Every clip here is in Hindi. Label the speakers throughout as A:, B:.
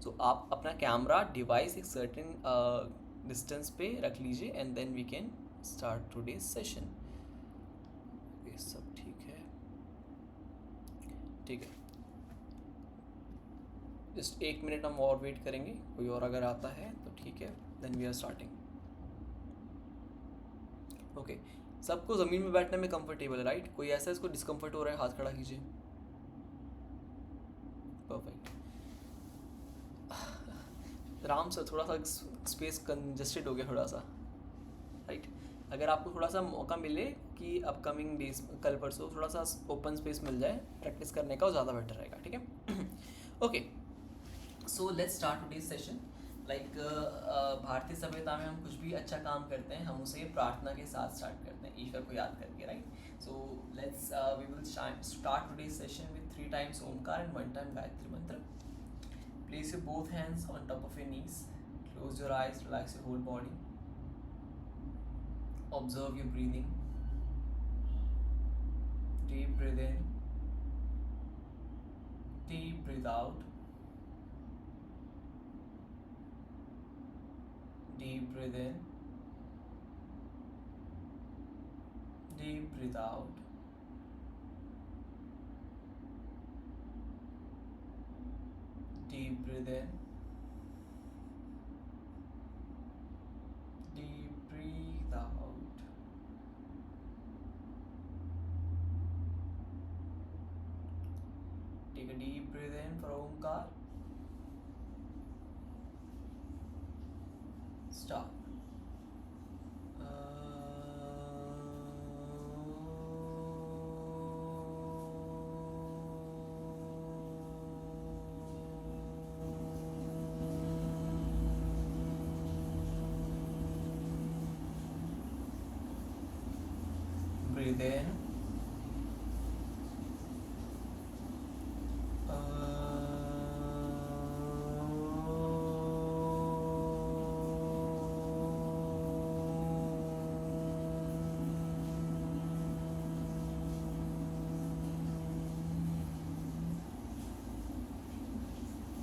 A: सो आप अपना कैमरा डिवाइस एक सर्टेन डिस्टेंस पे रख लीजिए and then we can start today's session. ये सब ठीक है? ठीक है, जस्ट 1 मिनट हम और वेट करेंगे, कोई और अगर आता है तो ठीक है, then we are starting. Okay, सबको ज़मीन में बैठने में कंफर्टेबल है राइट? कोई ऐसा इसको डिस्कम्फर्ट हो रहा है, हाथ खड़ा कीजिए। परफेक्ट। राम सर, थोड़ा सा स्पेस कंजस्टेड हो गया थोड़ा सा, राइट? अगर आपको थोड़ा सा मौका मिले कि अपकमिंग डेज, कल परसों थोड़ा सा ओपन स्पेस मिल जाए प्रैक्टिस करने का, वो ज़्यादा बेटर रहेगा, ठीक है? Okay, so let's start today's session. Like भारतीय सभ्यता में हम कुछ भी अच्छा काम करते हैं, हम उसे प्रार्थना के साथ स्टार्ट करते हैं, ईश्वर को याद करके, right? So let's we will start today's session with 3 times Omkar and 1 time Gayatri mantra. Place your both hands on top of your knees. Close your eyes, relax your whole body. Observe your breathing. Deep breathe in. Deep breathe out. Deep breathe in. Deep breathe out. Deep breathe in. Deep breathe out. Take a deep breath in for Omkar. Stop. Breathe in.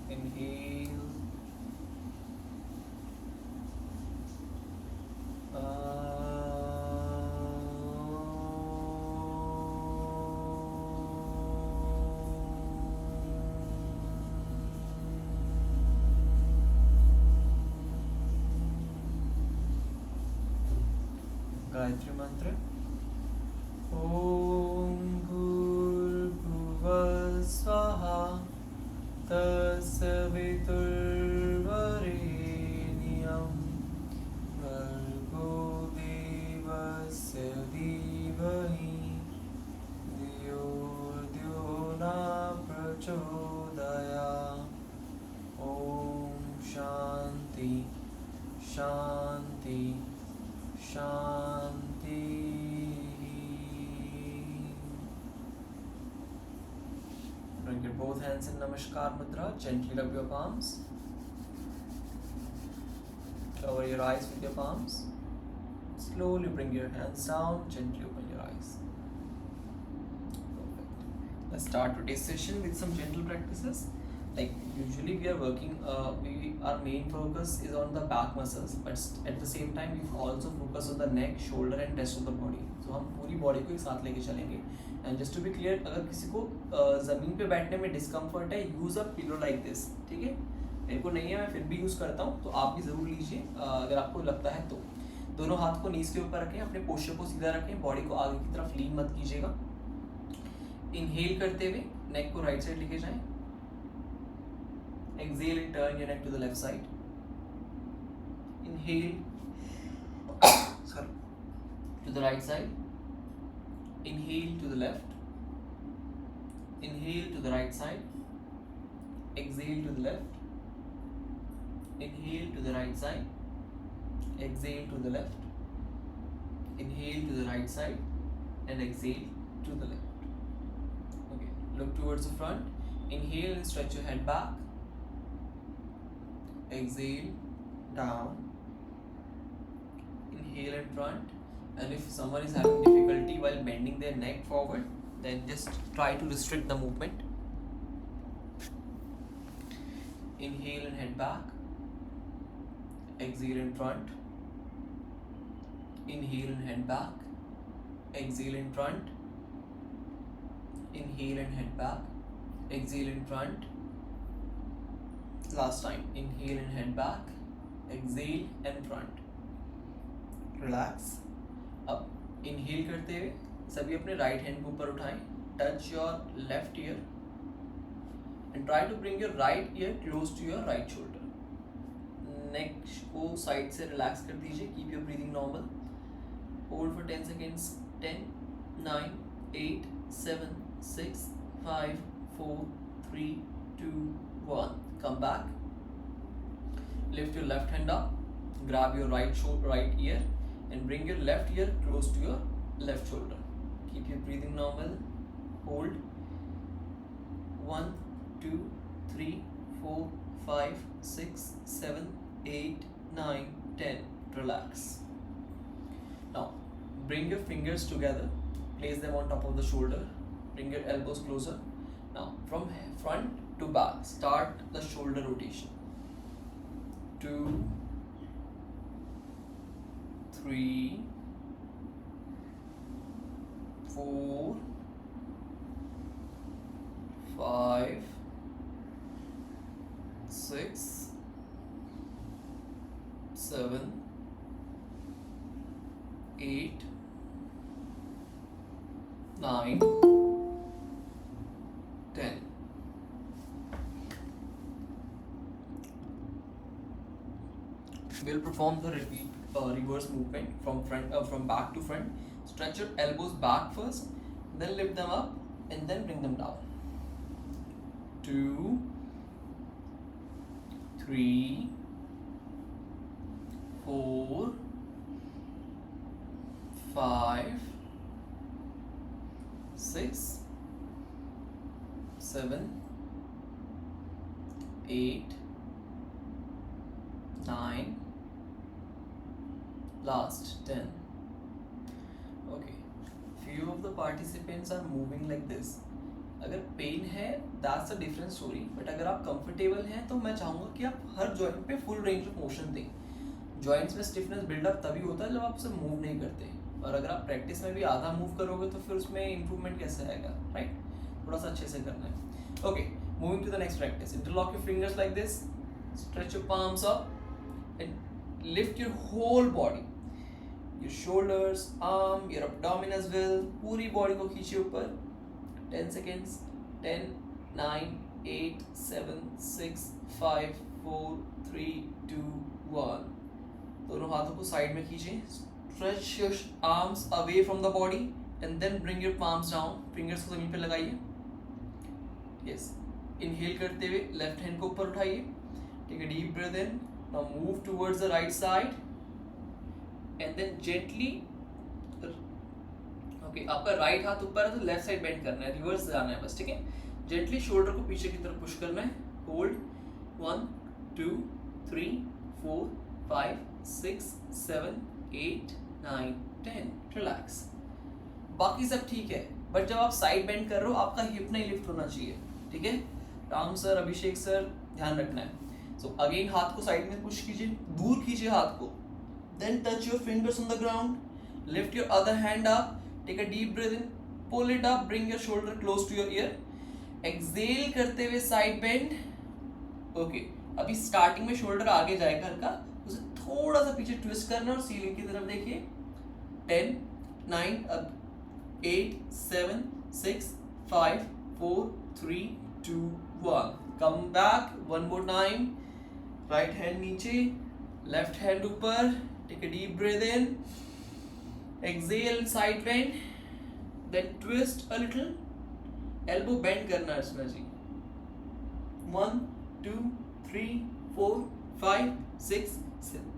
A: Inhale. Gayatri मंत्र। ओम भूर्भुवः स्वः तत्सवितुर्वरेण्यं भर्गो देवस्य धीमहि धियो यो न प्रचोदयात्। ओम शांति शांति शांति। Bring your both hands in Namaskar Mudra. Gently rub your palms. Cover your eyes with your palms. Slowly bring your hands down. Gently open your eyes. Perfect. Let's start today's session with some gentle practices. Like usually we are working, our main focus is on the back muscles, but at the same time we also focus on the neck, shoulder and rest of the body. So हम पूरी बॉडी को एक साथ लेके चलेंगे। And just to be clear, अगर किसी को ज़मीन पे बैठने में डिस्कम्फर्ट है, use a pillow like this, ठीक है? मेरे को नहीं है, मैं फिर भी यूज़ करता हूँ, तो आप भी ज़रूर लीजिए अगर आपको लगता है तो। दोनों हाथ को नीज के ऊपर रखें, अपने पोस्चर को सीधा रखें, बॉडी को आगे की तरफ लीन मत कीजिएगा। इनहेल करते हुए नेक को राइट साइड लेके जाएं। Exhale and turn your neck to the left side. Inhale sorry, to the right side. Inhale to the left. Inhale to the right side. Exhale to the left. Inhale to the right side. Exhale to the left. Inhale to the right side and exhale to the left. Okay, look towards the front. Inhale and stretch your head back. Exhale down. Inhale in front, and if someone is having difficulty while bending their neck forward, then just try to restrict the movement. inhale and head back, exhale in front, inhale and head back, exhale in front, inhale and head back, exhale in front. Last time, inhale and head back, exhale and front. Relax. अब inhale करते हुए सभी अपने राइट हैंड को ऊपर उठाएं, touch your left ear and try to bring your right ear close to your right shoulder. Neck को साइड से रिलैक्स कर दीजिए. Keep your breathing normal. Hold for 10 seconds. 10, 9, 8, 7, 6, 5, 4, 3, 2, 1. Come back. Lift your left hand up. Grab your right ear and bring your left ear close to your left shoulder. Keep your breathing normal. Hold. 1, 2, 3, 4, 5, 6, 7, 8, 9, 10. Relax. Now bring your fingers together. Place them on top of the shoulder. Bring your elbows closer. Now from front to back, start the shoulder rotation. 2, 3, 4, 5, 6, 7, 8, 9, 10. We'll perform the reverse movement from back to front. Stretch your elbows back first, then lift them up and then bring them down. 2, 3, 4, 5, 6, 7, 8, 9, last 10. Okay, few of the participants are moving like this. अगर पेन है that's a different story, but अगर आप comfortable हैं तो मैं चाहूँगा कि आप हर joint पे full range of motion दें. Joints में stiffness build up तभी होता है जब आप उसे move नहीं करते, और अगर आप practice में भी आधा move करोगे तो फिर उसमें improvement कैसे आएगा, right? थोड़ा सा अच्छे से करना है. Okay, moving to the next practice. Interlock your fingers like this. Stretch your palms up and lift your whole body. Your shoulders, arm, your abdomen as well. पूरी body को खींचिए ऊपर. 10 seconds. 10, 9, 8, 7, 6, 5, 4, 3, 2, 1. दोनों हाथों को साइड में खींचिए. Stretch your arms away from the body and then bring your palms down. Fingers को जमीन पे लगाइए. Yes. Inhale करते हुए left hand को ऊपर उठाइए. Take a deep breath in. Now move towards the right side. And then gently, okay, आपका राइट हाथ ऊपर है तो लेफ्ट साइड बेंड करना है, रिवर्स जाना है बस, ठीक है. जेंटली शोल्डर को पीछे की तरफ पुश करना है. होल्ड. 1, 2, 3, 4, 5, 6, 7, 8, 9, 10. रिलैक्स. बाकी सब ठीक है, बट जब आप साइड बेंड कर रहे हो आपका हिप नहीं लिफ्ट होना चाहिए, ठीक है. राम सर, अभिषेक सर, ध्यान रखना है. सो अगेन हाथ को साइड में पुश कीजिए, दूर खींचिए हाथ को. Then touch your fingers on the ground. Lift your other hand up. Take a deep breath in. Pull it up. Bring your shoulder close to your ear. Exhale करते हुए side bend. Okay. अभी starting में shoulder आगे जाएगा हल्का, उसे थोड़ा सा पीछे twist करना और ceiling की तरफ देखिए. 10, 9, 8, 7, 6, 5, 4, 3, 2, 1. Come back. One more time. Right hand नीचे, left hand ऊपर. Take a deep breath in. Exhale, side bend. Then twist a little. Elbow bend करना है इसमें जी. 1, 2, 3, 4, 5, 6, 7,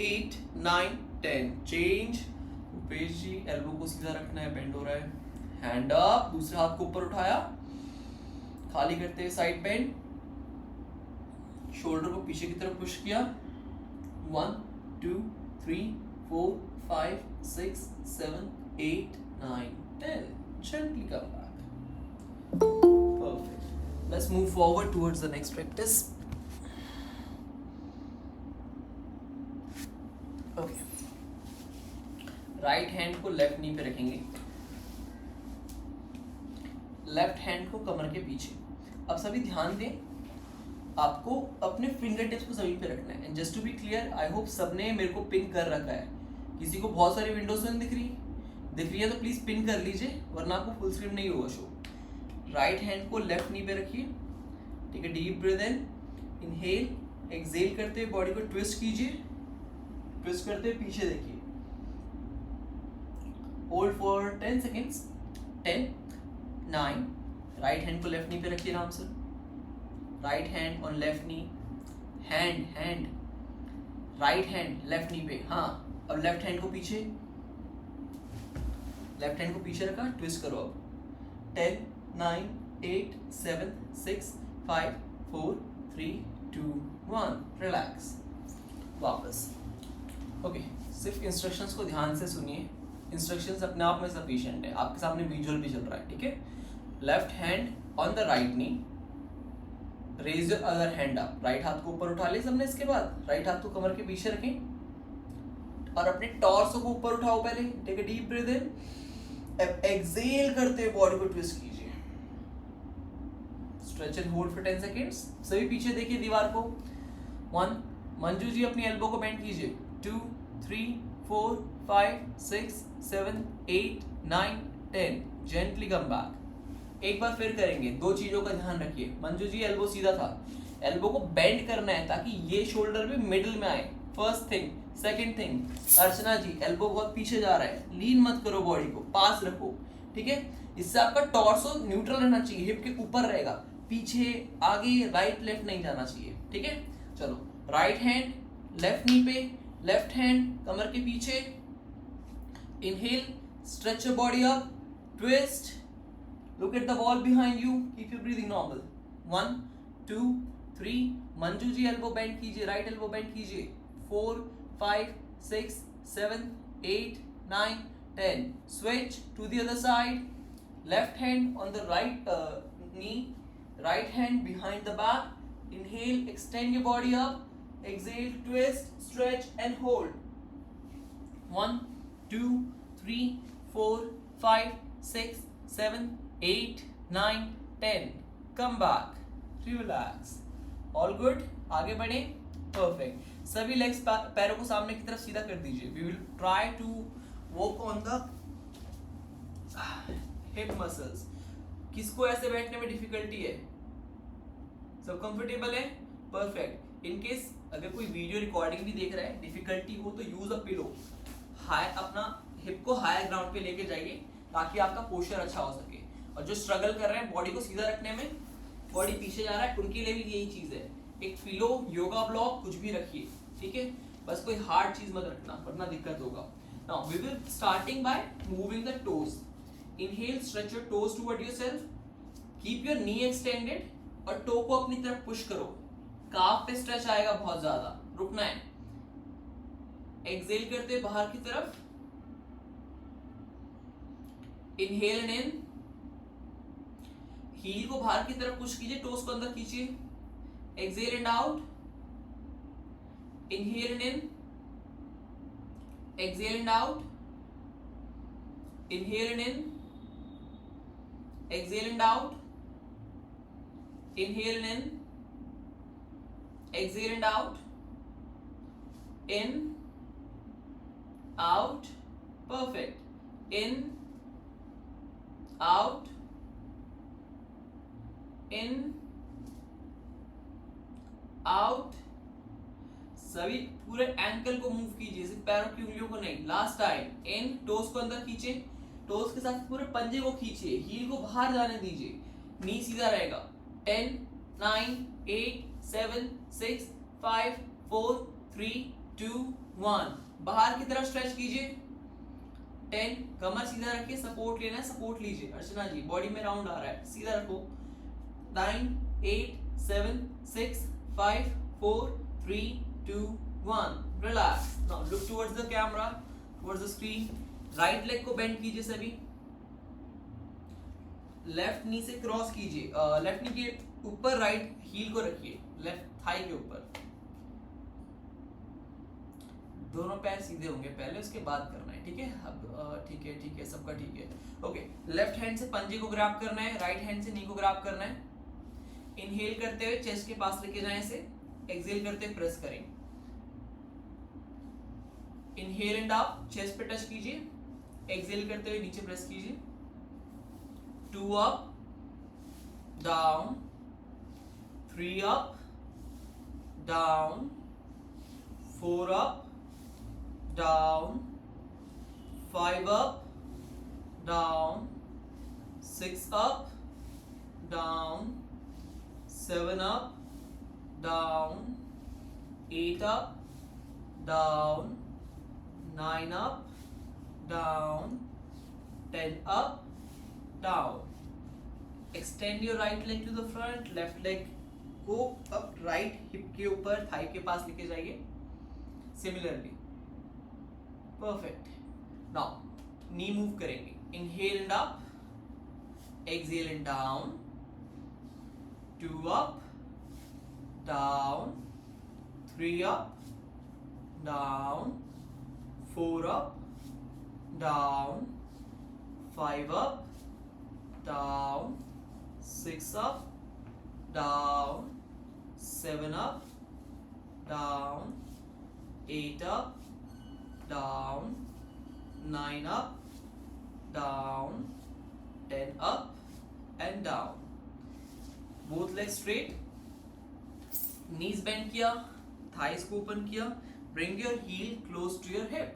A: 8, 9, 10. Change. उपेश जी, elbow को सीधा रखना है, bend हो रहा है. Hand up. दूसरे हाथ को ऊपर उठाया. खाली करते हुए side bend. Shoulder को पीछे की तरफ push किया. 1, 2, 3, 4, 5, 6, 7, 8, 9, 10. Gently come back. Perfect. Let's move forward towards the next practice. Okay, right hand को लेफ्ट नी पे रखेंगे, लेफ्ट हैंड को कमर के पीछे। अब सभी ध्यान दें, आपको अपने फिंगर टिप्स को सभी पे रखना है। And just to be clear, I hope सबने मेरे को पिन कर रखा है। किसी को बहुत सारी विंडोज में दिख रही है तो प्लीज पिन कर लीजिए, वरना आपको फुल स्क्रीन नहीं होगा शो। राइट हैंड को लेफ्ट नी पे रखिए, ठीक है। डीप ब्रीथ इन, इनहेल, एक्सहेल करते हुए बॉडी को ट्विस्ट कीजिए, ट्विस्ट करते हुए पीछे देखिए, hold for 10 seconds. 10, 9, right hand को लेफ्ट नी पे रखिए आराम से, right hand on left knee, hand right hand left नी पे। हाँ, अब लेफ्ट हैंड को पीछे, लेफ्ट हैंड को पीछे रखा, ट्विस्ट करो अब। 10, 9, 8, 7, 6, 5, 4, 3, 2, 1, रिलैक्स। वापस। ओके, सिर्फ इंस्ट्रक्शंस को ध्यान से सुनिए, इंस्ट्रक्शंस अपने आप में सफिशिएंट है, आपके सामने विजुअल भी चल रहा है, ठीक है। Left hand on the right knee, raise your other hand up, right हाथ को ऊपर उठा लिया सबने। इसके बाद राइट हाथ को कमर के पीछे रखें और अपने टॉर्सो को ऊपर उठाओ पहले। Take a deep breath in, exhale करते हुए बॉडी को ट्विस्ट कीजिए, stretch and hold for 10 seconds. सभी पीछे देखिए दीवार को। 1, मंजू जी अपनी एल्बो को बेंड कीजिए। 2, 3, 4, 5, 6, 7, 8, 9, 10, जेंटली कम बैक। एक बार फिर करेंगे, दो चीजों का ध्यान रखिए। मंजू जी एल्बो सीधा था, एल्बो को बेंड करना है ताकि ये शोल्डर भी मिडिल में आए, फर्स्ट थिंग। सेकंड थिंग, अर्चना जी एल्बो बहुत पीछे जा रहा है, लीन मत करो, बॉडी को पास रखो, ठीक है। इससे आपका टॉर्सो न्यूट्रल रहना चाहिए, हिप के ऊपर रहेगा, पीछे आगे राइट लेफ्ट नहीं जाना चाहिए, ठीक है। चलो, राइट हैंड लेफ्ट नी पे, लेफ्ट हैंड कमर के पीछे, inhale, stretch your body up, twist, look at the wall behind you, keep your breathing normal. 1, 2, 3, Manju ji elbow bend कीजिए, राइट एल्बो बेंड कीजिए। 4, 5, 6, 7, 8, 9, 10, switch to the other side, left hand on the right knee, right hand behind the back, inhale, extend your body up, exhale, twist, stretch and hold. 1, 2, 3, 4, 5, 6, 7, 8, 9, 10, come back, relax, all good, आगे बढ़े, perfect। सभी लेग्स पैरों को सामने की तरफ सीधा कर दीजिए। We will try to work on the hip muscles। किसको ऐसे बैठने में डिफिकल्टी है? सब कंफर्टेबल है? परफेक्ट। इन केस अगर कोई वीडियो रिकॉर्डिंग भी देख रहा है, डिफिकल्टी हो तो यूज अ पिलो, हाई, अपना हिप को हायर ग्राउंड पे लेके जाइए ताकि आपका पोस्चर अच्छा हो सके। और जो स्ट्रगल कर रहे हैं बॉडी को सीधा रखने में, बॉडी पीछे जा रहा है, उनके लिए भी यही चीज है। एक फिलो, योगा ब्लॉक, कुछ भी रखिए, ठीक है। बस कोई हार्ड चीज मत रखना वरना दिक्कत होगा। Now we will starting by moving the toes. Inhale, stretch your toes toward yourself, keep your knee extended और टो को अपनी तरफ पुश करो। काफ पे स्ट्रेच आएगा बहुत ज्यादा, रुकना है। एक्सहेल करते बाहर की तरफ, इनहेल एंड इन, हील को बाहर की तरफ पुश कीजिए, टोस को अंदर खींचिए, exhale and out, inhale and in, exhale and out, inhale and in, exhale and out, inhale and in, exhale and out, in, out, perfect, in, out, in, out. सभी पूरे एंकल को मूव कीजिए, सिर्फ पैरों की उंगलियों को नहीं। लास्ट टाइम, इन, टोस को अंदर खींचे, टोस के साथ पूरे पंजे को खींचिए, हील को बाहर जाने दीजिए, नी सीधा रहेगा। 10, 9, 8, 7, 6, 5, 4, 3, 2, 1, बाहर की तरफ स्ट्रेच कीजिए। 10, कमर सीधा रखिए, सपोर्ट लेना है, सपोर्ट लीजिए। अर्चना जी बॉडी में राउंड आ रहा है, सीधा रखो। 9, 8, 7, 6, 5, 4, 3, 2, 1, relax। Now look towards the camera, towards the screen। Right leg को बेंड कीजिए सभी, लेफ्ट नी से क्रॉस कीजिए, लेफ्ट नी के ऊपर राइट हील को रखिए, लेफ्ट थाई के ऊपर। दोनों पैर सीधे होंगे पहले, उसके बाद करना है, ठीक है। अब ठीक है सबका ठीक है। ओके, लेफ्ट हैंड से पंजे को ग्रैब करना है, राइट हैंड से नी को ग्रैब करना है। इनहेल करते हुए चेस्ट के पास लेके जाएं इसे, एक्सहेल करते हुए प्रेस करें। इनहेल एंड अप, चेस्ट पे टच कीजिए, एक्सहेल करते हुए नीचे प्रेस कीजिए। 2 up, down, 3 up, down, 4 up, down, 5 up, down, 6 up, down, 7 up, down, 8 up, down, 9 up, down, 10 up, down. Extend your right leg to the front, left leg को अब right hip के ऊपर thigh के पास लेके जाइए। Similarly, perfect. Now knee move करेंगे। Inhale and up, exhale and down, 2 up, down, 3 up, down, 4 up, down, 5 up, down, 6 up, down, 7 up, down, 8 up, down, 9 up, down, 10 up and down. Both legs straight, knees bend किया, thighs को open किया, bring your heel close to your hip.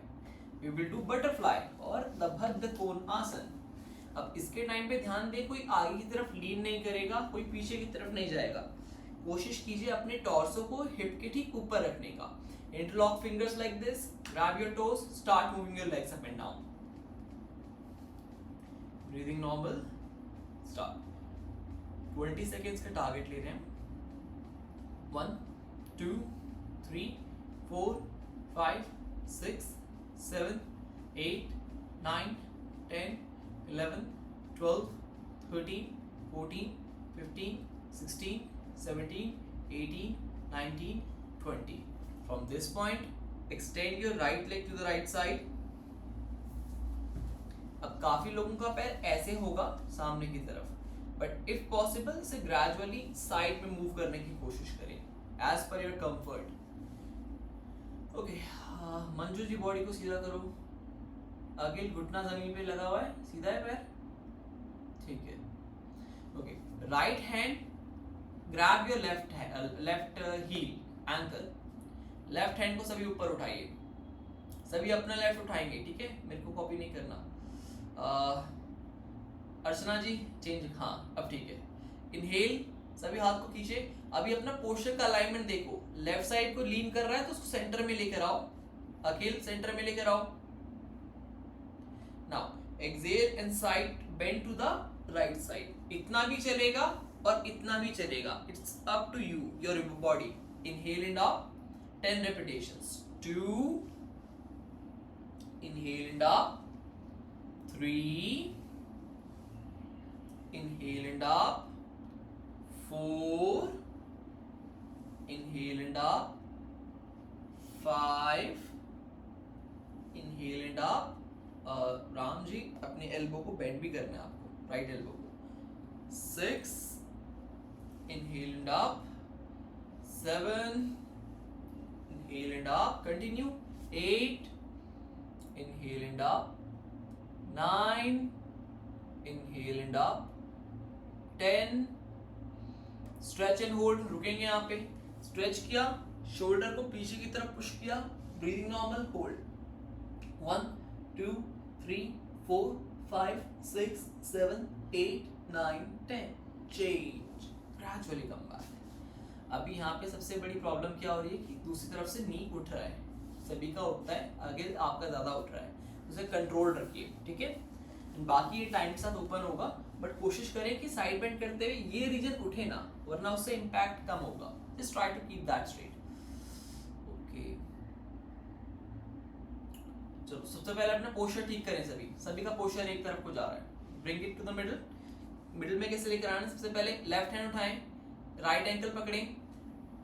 A: We will do butterfly और the बद्ध कोण आसन। अब इसके टाइम पे ध्यान दें, कोई आगे की तरफ लीन नहीं करेगा, कोई पीछे की तरफ नहीं जाएगा। कोशिश कीजिए अपने टॉर्सो को हिप के ठीक ऊपर रखने का। Interlock fingers like this, grab your toes, start moving your legs up and down. Breathing normal, start. 20 seconds का टारगेट ले रहे हैं। 1 2 3 4 5 6 7 8 9 10 11 12 13 14 15 16 17 18 19 20. From this point, extend your right leg to the right side. अब काफी लोगों का पैर ऐसे होगा सामने की तरफ, बट इफ पॉसिबल इसे ग्रेजुअली साइड में मूव करने की कोशिश करें as per your comfort. Okay, Manju ji body को सीधा करो। अगिल घुटना जमीन पे लगा हुआ है, सीधा है पैर, ठीक है। Okay, right hand grab your left heel ankle. Left hand को सभी ऊपर उठाइए, सभी अपना लेफ्ट उठाएंगे, ठीक है, मेरे को कॉपी नहीं करना। अर्चना जी चेंज, हाँ अब ठीक है। इनहेल, सभी हाथ को खींचे। अभी अपना पोस्चर का अलाइनमेंट देखो, लेफ्ट साइड को लीन कर रहा है तो उसको सेंटर में लेकर आओ। अखिल सेंटर में लेकर आओ। Now exhale and side bend to the right side. इतना भी चलेगा और इतना भी चलेगा, it's up to you, your body. Inhale and up 10 repetitions. 2, inhale and up, 3, inhale and up, 4, inhale and up, 5, inhale and up. Ram ji अपने एल्बो को बेंड भी करना है आपको, राइट एल्बो को। 6, inhale and up, 7, inhale and up, continue, 8, inhale and up, 9, inhale and up, 10, stretch and hold, रुकेंगे यहाँ पे, stretch किया, shoulder को पीछे की तरफ push किया, breathing normal, hold, 1 2 3 4 5 6 7 8 9 10, change, gradually come back. अभी यहाँ पे सबसे बड़ी प्रॉब्लम क्या हो रही है कि दूसरी तरफ से नी उठ रहा है, सभी का उठता है, आगे आपका ज्यादा उठ रहा है, उसे कंट्रोल रखिए, ठीक है। बाकी ये टाइम के साथ ओपन होगा, बट कोशिश करें कि साइड बेंड करते हुए ये रीजन उठे ना, वरना उससे इम्पैक्ट कम होगा। Just try to keep that straight. Okay, चलो सबसे पहले अपना पोस्चर ठीक करें। सभी का पोस्चर एक तरफ को जा रहा है। Bring it to the middle. Middle में कैसे लेकर आना? सबसे पहले लेफ्ट हैंड उठाएं, राइट एंकल पकड़ें,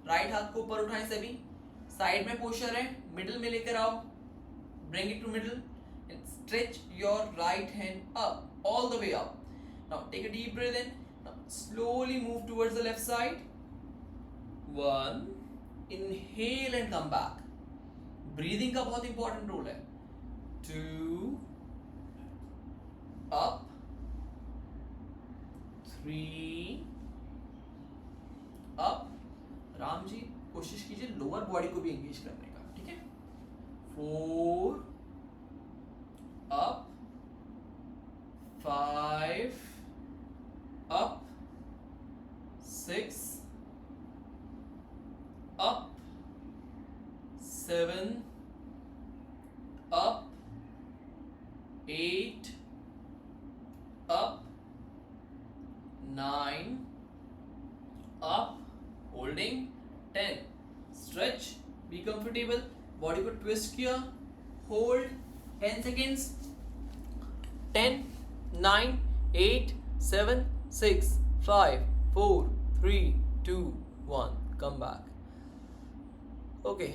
A: राइट हाथ को ऊपर उठाएं, सभी साइड में पोस्चर है, मिडिल में लेकर आओ, bring it to middle and stretch your right hand up all the way up. Now take a deep breath in. Now slowly move towards the left side. 1, inhale and come back. Breathing का बहुत इंपॉर्टेंट रोल है. 2, अप. 3, अप. राम जी कोशिश कीजिए लोअर बॉडी को भी एंगेज करने का, ठीक है. 4, up. 5, up. 6, up. 7, up. 8, up. 9, up. Holding. 10, stretch, be comfortable. Body को ट्विस्ट किया, होल्ड 10 सेकेंड्स. 10, 9, 8, 7, 6, 5, 4, 3, 2, 1. कम बैक. ओके,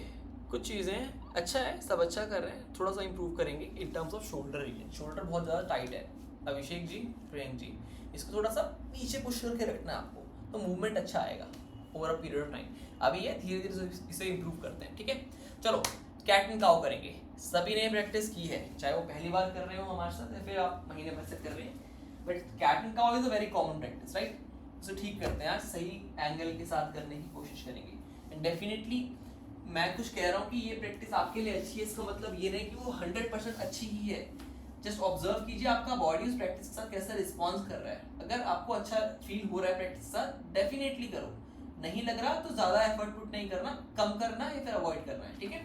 A: कुछ चीज़ें अच्छा है, सब अच्छा कर रहे हैं, थोड़ा सा इंप्रूव करेंगे in terms off shoulder region. Shoulder बहुत ज़्यादा टाइट है. अभिषेक जी, प्रियंक जी, इसको थोड़ा सा पीछे पुश करके रखना है आपको, तो मूवमेंट अच्छा आएगा over a period of time. अभी ये धीरे धीरे इसे इंप्रूव करते हैं, ठीक है. चलो कैट एंड काउ करेंगे. सभी ने प्रैक्टिस की है, चाहे वो पहली बार कर रहे हो हमारे साथ या फिर आप महीने भर से कर रहे हैं, but cat and cow is a very common practice, right. उसे ठीक करते हैं, आज सही एंगल के साथ करने की कोशिश करेंगे. एंड डेफिनेटली मैं कुछ कह रहा हूँ कि ये प्रैक्टिस आपके लिए अच्छी है, इसका मतलब ये नहीं कि वो 100% अच्छी ही है. जस्ट ऑब्जर्व कीजिए आपका बॉडी उस प्रैक्टिस के साथ कैसा रिस्पॉन्स कर रहा है. अगर आपको अच्छा फील हो रहा है प्रैक्टिस के साथ, डेफिनेटली करो. नहीं लग रहा तो ज्यादा एफर्ट पुट नहीं करना, कम करना या फिर अवॉइड करना है, ठीक है.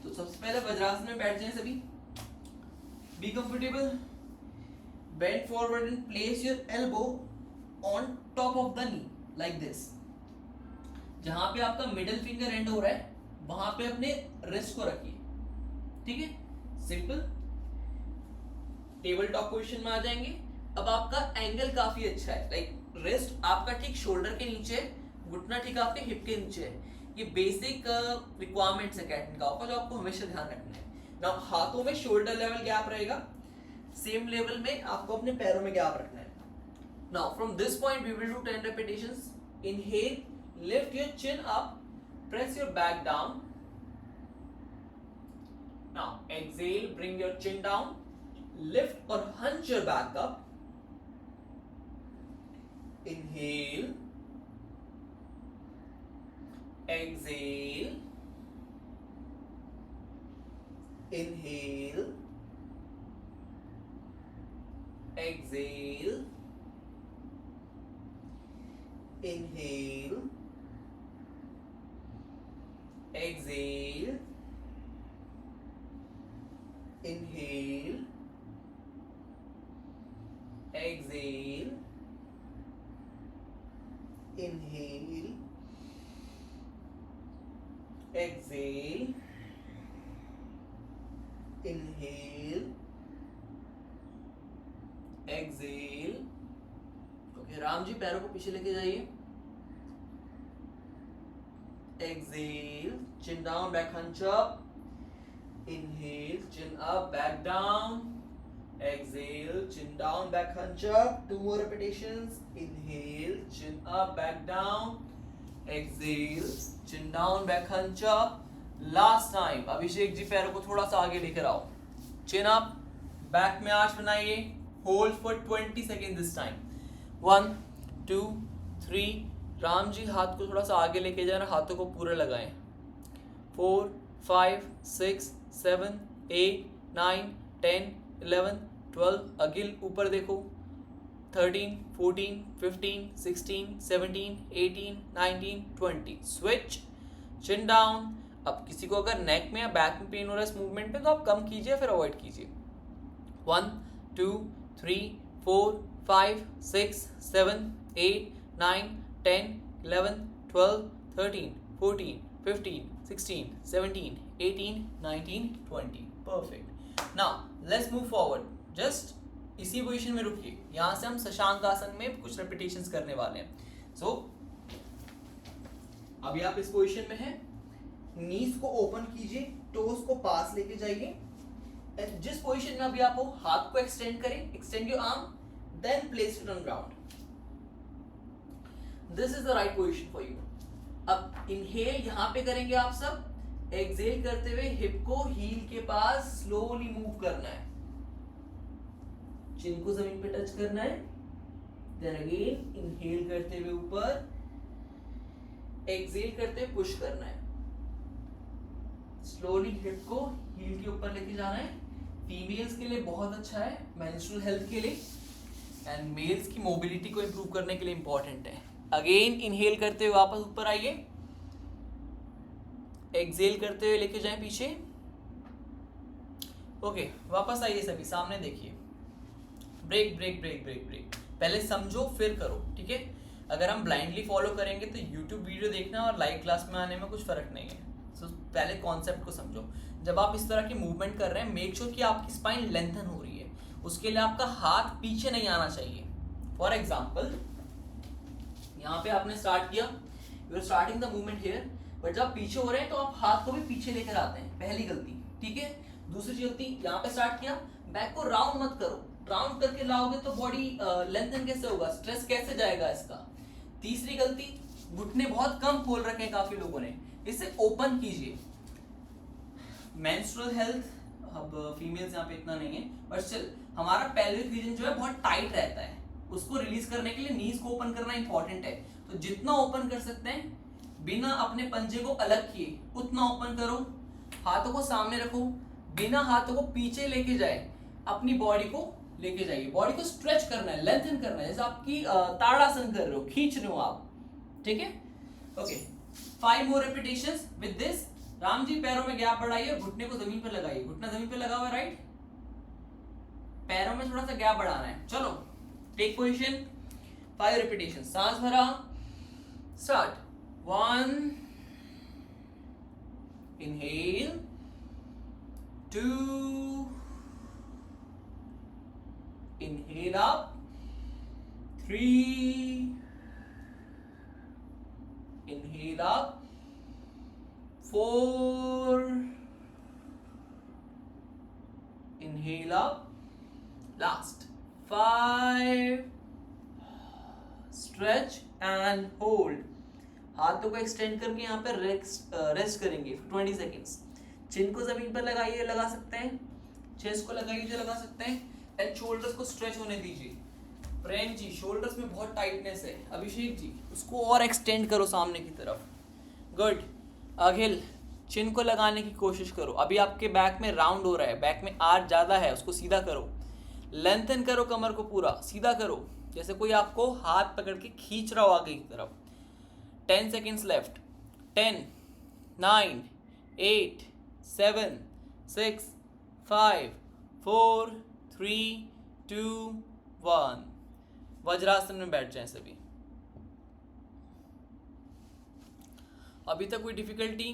A: तो सबसे पहले वज्रासन में बैठ जाएं सभी. Be comfortable. Bend forward and place your elbow on top of the knee like this. जहां पे आपका मिडिल फिंगर एंड हो रहा है वहां पे अपने रिस्ट को रखिए, ठीक है. सिंपल. टेबल टॉप पोजीशन में आ जाएंगे. अब आपका एंगल काफी अच्छा है, लाइक रिस्ट आपका ठीक शोल्डर के नीचे है, घुटना ठीक आपके हिप के नीचे है. ये बेसिक रिक्वायरमेंट्स है कैट एंड काउ का, जो आपको हमेशा ध्यान रखना है. नाउ हाथों में शोल्डर लेवल गैप रहेगा, सेम लेवल में आपको अपने पैरों में गैप रखना है. Now from this point we will do 10 repetitions. Inhale, lift your chin up, press your back down. Now exhale, bring your chin down, lift or hunch your back up. Inhale, exhale, inhale, exhale, inhale, exhale, inhale, exhale, inhale, exhale, inhale, exhale. Okay, Ram ji पैरों को पीछे लेके जाइए. Exhale, chin down, back hunch up. Inhale, chin up, back down. Exhale, chin down, back hunch up. 2 more repetitions. Inhale, chin up, back down. Exhale, chin down, back hunch up. Last time. Abhishek ji पैरों को थोड़ा सा आगे लेकर आओ. Chin up, back में आर्च बनाइए. Hold for 20 seconds this time. 1, 2, 3. Ram ji हाथ को थोड़ा सा आगे लेके जाना, हाथों को पूरे लगाएं. 4, 5, 6, 7, 8, 9, 10, 11, 12. अगिल ऊपर देखो. 13, 14, 15, 16, 17, 18, 19, 20. स्विच. चिन डाउन. अब किसी को अगर नेक में या बैक में पेन हो रहा है इस मूवमेंट में, तो आप कम कीजिए फिर अवॉइड कीजिए. 1, 2, 3, 4, 5, 6, 7, 8, 9, 10, 11, 12, 13, 14, 15, 16, 17, 18, 19, 20. Perfect. Now let's move forward. Just इसी पोजीशन में रुकिए. यहाँ से हम शशांक आसन में कुछ repetitions करने वाले हैं. So अभी आप इस पोजीशन में हैं. नीज को ओपन कीजिए, टोस को पास लेके जाइए, जिस पोजीशन में अभी आप हो हाथ को एक्सटेंड करें, extend your arm, then place it on ground. This is the right position for you. अब इनहेल यहां पे करेंगे आप सब, एक्सहेल करते हुए हिप को हील के पास स्लोली मूव करना है, चिन को जमीन पे टच करना है, देन अगेन इनहेल करते हुए ऊपर, एक्सहेल करते हुए पुश करना है, स्लोली हिप को हील के ऊपर लेके जाना है। फीमेल्स के लिए बहुत अच्छा है, मेंस्ट्रुअल हेल्थ के लिए, एंड मेल्स की मोबिलिटी को इंप्रूव करने के लिए इंपॉर्टेंट है। अगेन इनहेल करते हुए वापस ऊपर आइए, एक्सहेल करते हुए लेके जाएं पीछे। ओके, वापस आइए सभी, सामने देखिए। Break break break break break, पहले समझो फिर करो, ठीक है। अगर हम ब्लाइंडली फॉलो करेंगे तो यूट्यूब वीडियो देखना और लाइव क्लास में आने में कुछ फर्क नहीं है। तो पहले कॉन्सेप्ट को समझो। जब आप इस तरह की मूवमेंट कर रहे हैं, मेक श्योर कि आपकी स्पाइन लेंथन हो रही है, उसके लिए आपका हाथ पीछे नहीं आना चाहिए। फॉर एग्जाम्पल यहाँ पे आपने स्टार्ट किया, you are starting the movement here, but जब पीछे हो रहे हैं तो आप हाथ को भी पीछे लेकर आते हैं, पहली गलती, ठीक है। दूसरी गलती, यहाँ पे स्टार्ट किया, बैक को राउंड मत करो, राउंड करके लाओगे तो बॉडी लेंथन कैसे होगा, स्ट्रेस कैसे जाएगा इसका। तीसरी गलती, घुटने बहुत कम खोल रखे हैं काफी लोगों ने, इसे ओपन कीजिए। मेंस्ट्रुअल हेल्थ, अब फीमेल्स यहाँ पे इतना नहीं है, बट स्टिल हमारा पेल्विक रीजन जो है बहुत टाइट रहता है, उसको रिलीज करने के लिए नीज को ओपन करना इंपॉर्टेंट है। तो जितना ओपन कर सकते हैं बिना अपने पंजे को अलग किए उतना ओपन करो, हाथों को सामने रखो, बिना हाथों को पीछे लेके जाए अपनी बॉडी को लेके जाइए, बॉडी को स्ट्रेच करना है, लेंथन करना है, जैसे आपकी ताड़ासन कर रहे हो, खींच रहे हो आप, ठीक है। Okay, 5 more repetitions with this। Ram ji पैरों में गैप बढ़ाइए, घुटने को जमीन पर लगाइए, घुटना जमीन पर लगा हुआ है, राइट, पैरों में थोड़ा सा गैप बढ़ाना है। चलो, टेक पोजीशन, 5 repetitions, सांस भरा, start. 1, inhale, 2, inhale up, 3, inhale up, 4, inhale up, last 5, stretch and hold। हाथों को एक्सटेंड करके यहाँ पे रेस्ट करेंगे 20 सेकेंड्स। चिन को जमीन पर लगाइए, लगा सकते हैं, चेस्ट को लगाइए जो लगा सकते हैं, एंड शोल्डर्स को स्ट्रेच होने दीजिए। प्रेम जी, शोल्डर्स में बहुत टाइटनेस है। अभिषेक जी, उसको और एक्सटेंड करो सामने की तरफ। गुड। अखिल, चिन को लगाने की कोशिश करो, अभी आपके बैक में राउंड हो रहा है, बैक में आर ज़्यादा है, उसको सीधा करो, लेंथन करो, कमर को पूरा सीधा करो, जैसे कोई आपको हाथ पकड़ के खींच रहा हो आगे की तरफ। 10 seconds left। 10, 9, 8, 7, 6, 5, 4, 3, 2, 1। वज्रासन में बैठ जाएं सभी। अभी तक कोई डिफिकल्टी?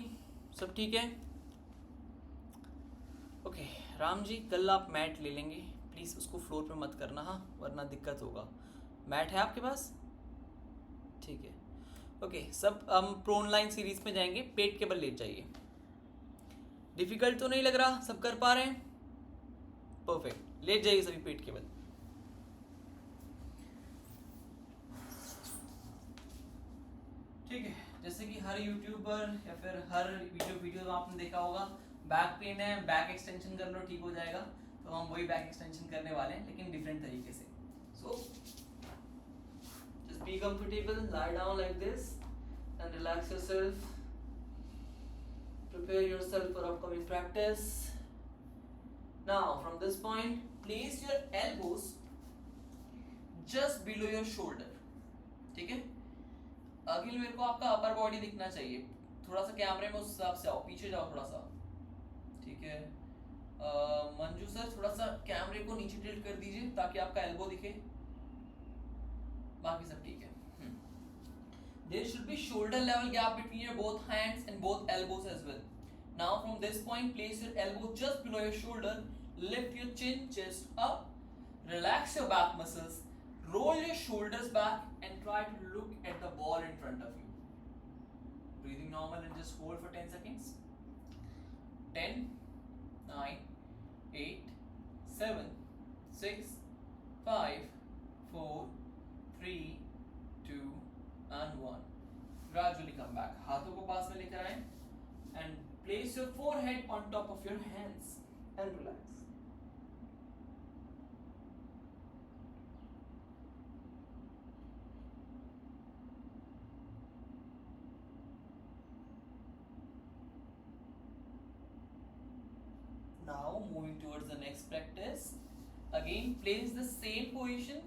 A: सब ठीक है? ओके, राम जी कल आप मैट ले लेंगे प्लीज़, उसको फ्लोर पे मत करना, हाँ, वरना दिक्कत होगा। मैट है आपके पास? ठीक है। ओके, सब हम प्रोन लाइन सीरीज में जाएंगे, पेट के बल लेट जाइए। डिफिकल्ट तो नहीं लग रहा, सब कर पा रहे हैं? परफेक्ट, लेट जाइए सभी पेट के बल। ठीक है, जैसे कि हर यूट्यूबर या फिर हर वीडियो आपने देखा होगा, बैक पेन है, बैक एक्सटेंशन कर लो ठीक हो जाएगा, तो हम वही बैक एक्सटेंशन करने वाले हैं, लेकिन डिफरेंट तरीके से। सो be comfortable, lie down like this and relax yourself, prepare yourself for upcoming practice। Now from this point place your elbows just below your shoulder, ठीक है। अखिल, मेरे को आपका अपर बॉडी दिखना चाहिए, थोड़ा सा कैमरे में उस हिसाब से आओ, पीछे जाओ थोड़ा सा, ठीक है। मंजू सर, थोड़ा सा कैमरे को नीचे टिल्ट कर दीजिए ताकि आपका एल्बो दिखे, बाकी सब ठीक है। There should be shoulder level gap between your both hands and both elbows as well। Now from this point place your elbow just below your shoulder, lift your chin, chest up, relax your back muscles, roll your shoulders back and try to look at the ball in front of you। breathing normal and just hold for 10 seconds. 10, 9, 8, 7, 6, 5, 4, 3, 2 and 1. Gradually come back. हाथों को पास में लेकर आए and place your forehead on top of your hands and relax. Now moving towards the next practice. Again place the same position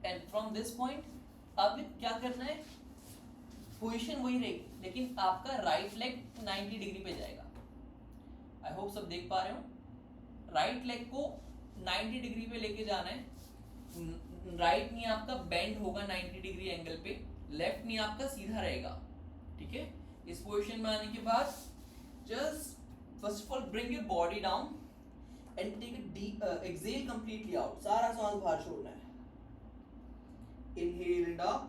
A: and from this point अब क्या करना है, पोजीशन वही रहेगी लेकिन आपका राइट लेग 90 डिग्री पे जाएगा. आई होप सब देख पा रहे हो. राइट लेग को 90 डिग्री पे लेके जाना है. राइट नी आपका बेंड होगा 90 डिग्री एंगल पे, लेफ्ट नी आपका सीधा रहेगा. ठीक है. इस पोजीशन में आने के बाद just first of all bring your body down and take a deep exhale completely out. सारा सांस बाहर छोड़ना है. Inhale and up.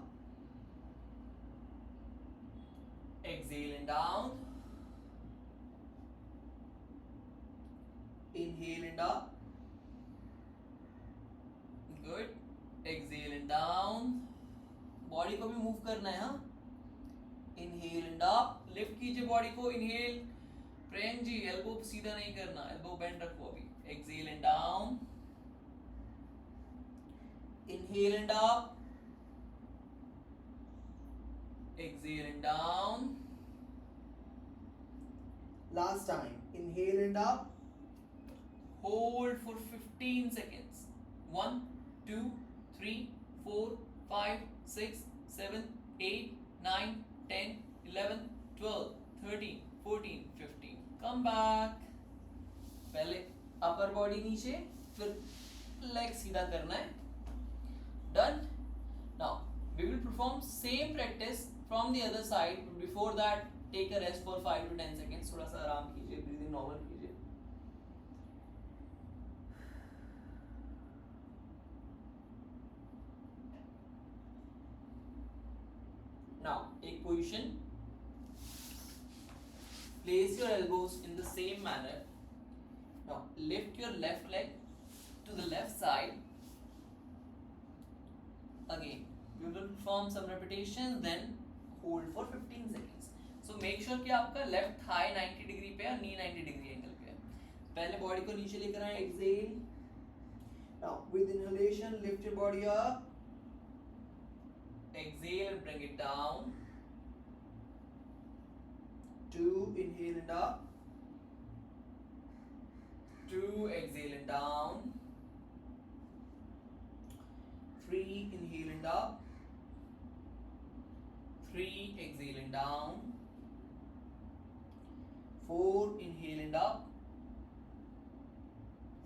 A: Exhale and down. Inhale and up. Good. Exhale and down. Body को भी मूव करना है. हाँ. Inhale and up. लिफ्ट कीजिए बॉडी को. Inhale. प्रेम जी एल्बो सीधा नहीं करना, एल्बो बेंड रखो अभी. Exhale and down. Inhale and up. Exhale and down. Last time. Inhale and up. Hold for 15 seconds. 1, 2, 3, 4, 5, 6, 7, 8, 9, 10, 11, 12, 13, 14, 15. Come back. पहले अपर बॉडी नीचे, फिर लेग सीधा करना है. Done. Now we will perform same practice from the other side. Before that take a rest for 5 to 10 seconds. थोड़ा सा आराम कीजिए, breathing normal कीजिए. Now एक position. Place your elbows in the same manner. Now lift your left leg to the left side. Again we will perform some repetitions, then hold for 15 seconds. So make sure कि आपका left thigh 90 डिग्री पे है, knee 90 डिग्री एंगल पे है. पहले बॉडी को नीचे लेकर आए. Exhale. Now with inhalation lift your body up. Exhale and bring it down. 2, inhale and up. 2, exhale and down. 3, inhale and up. 3, exhale and down. 4, inhale and up.